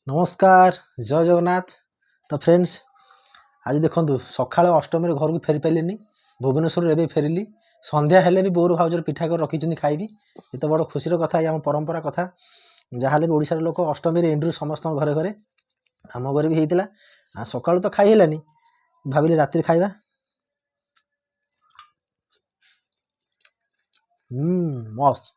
नमस्कार जय जगन्नाथ। तो फ्रेंड्स आज देखो सका अष्टमी घर को फेरी पारे भुवनेश्वर एवं फेरिली संध्या हेले भी बोर भाउजर पिठा कर रखी खाइबी ये तो बड़ खुशी कथा ये आम परंपरा कथा जहाँ भी ओडिशार लोक अष्टमी एंड्रू समस्त घरे घरे आम घर भी होता सका तो खाई है भाविली राति खाइबा। मस्त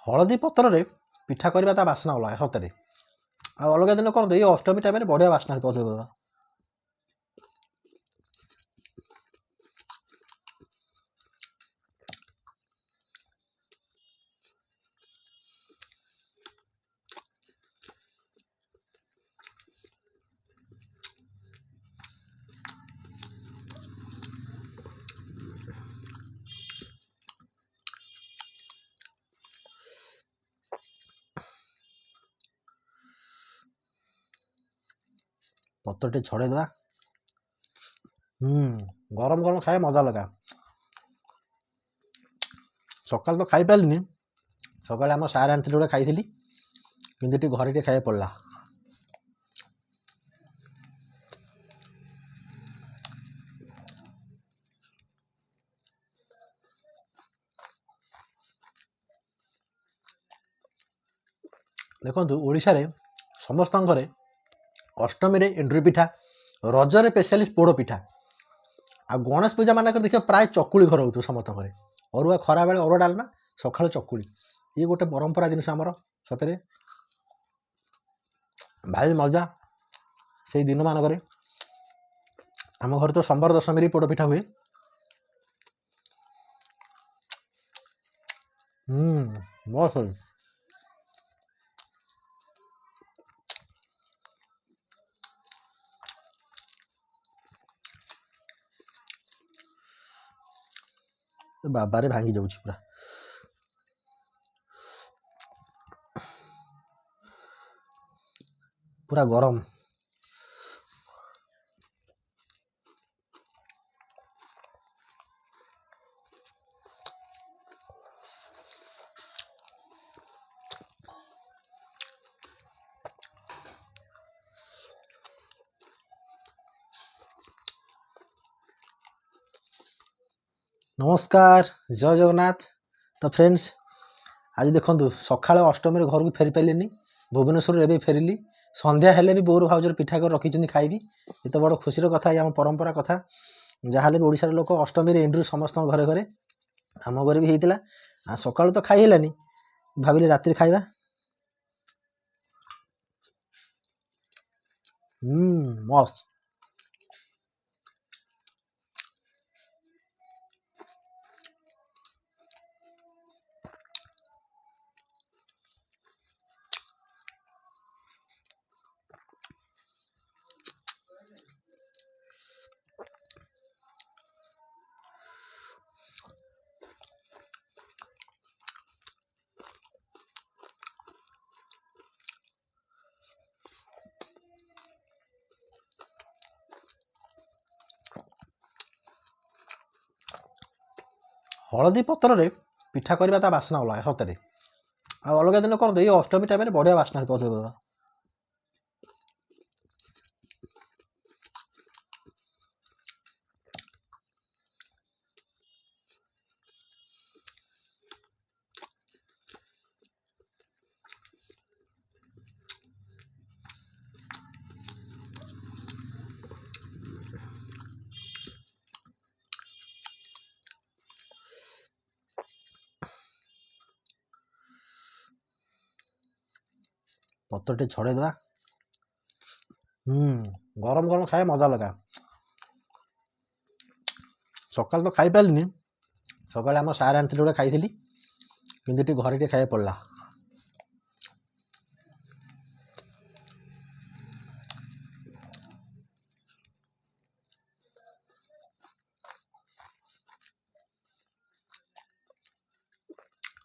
हलदी पतर रे पिठा करवा ता बास्ना अलग सतरे अलग दिन कौन ये अष्टमी टाइम बढ़िया बास्ना पतर पतर टे छड़े दवा। गरम गरम खाए मजा लगा सकाल तो खाई पारे सकाल आम सार आनी गोटे खाई कि घरे टे खाया पड़ा। देखो ओडिशा रे समस्त घरे अष्टमी रे एंड्री पिठा रजरे स्पेशली पोड़ पिठा आ गणेश पूजा मानक देखिए प्राय चकुली घर हो समस्त घरे अरुआ खरा बेले अरुआ डालमा सका चकुली ये गोटे परंपरा जिनस आमर सतरे भारी मजा से दिन मानक आम घर तो सोमवार दशमी पोड़ पिठा हुए। बहुत बाबारे भांगी जाऊँ पूरा पूरा गरम। नमस्कार जय जगन्नाथ। तो फ्रेंड्स आज देखो सका अष्टमी घर को फेरी पारे भुवनेश्वर एवं फेरिली संध्या हेले भी बोर भाउजर पिठा कर रखी खाइबी ये तो बड़ खुशी कथा ये आम परंपरा कथा जहाँ भी ओडिशार लोक अष्टमी एंड्रू समस्त घरे घरे आम घर भी होता सका तो खाई है भाविली राति खाइबा। मस्त हलदी पतर रे पिठा करवा ता बास्ना अलग सतरे अलग दिन कौन ये अष्टमी टाइम बढ़िया बास्ना पतर पतर टे छड़े दवा। गरम गरम खाए मजा लगा सकाल तो खाई पारे सकाल आम सार आनी गोटे खाई କିନ୍ତୁ ଟିକେ ଘରେ ଟିକେ ଖାଇବାକୁ ପଡ଼ିଲା।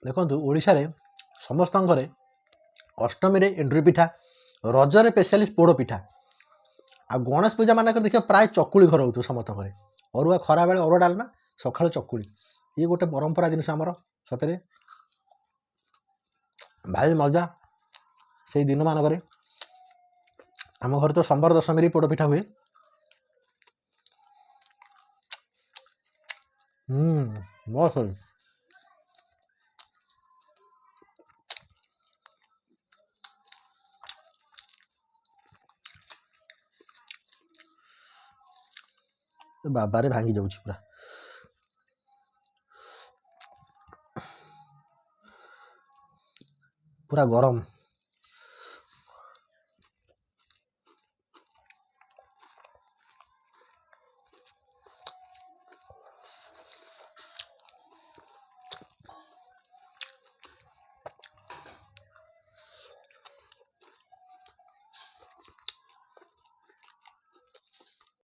ଦେଖନ୍ତୁ ଓଡ଼ିଶାରେ ସମସ୍ତଙ୍କ ଘରେ ଅଷ୍ଟମୀରେ ଏଣ୍ଡୁରି ପିଠା, ରଜରେ ସ୍ପେଶାଲି ପୋଡ଼ ପିଠା, ଆଉ ଗଣେଶ ପୂଜା ମାନଙ୍କରେ ଦେଖିବ ପ୍ରାୟ ଚକୁଳି ଘର ହେଉଥିବ ସମସ୍ତଙ୍କ ଘରେ। ଅରୁଆ ଖରାବେଳେ ଅରୁଆ ଡାଲମା, ସକାଳୁ ଚକୁଳି। ଇଏ ଗୋଟେ ପରମ୍ପରା ଜିନିଷ ଆମର। ସତରେ ଭାରି ମଜା ସେଇ ଦିନମାନଙ୍କରେ। ଆମ ଘରେ ତ ସମ୍ବର ଦଶମୀରେ ପୋଡ଼ ପିଠା ହୁଏ। ବସ୍ ବାବାରେ ଭାଙ୍ଗି ଯାଉଛି ପୁରା। ପୁରା ଗରମ।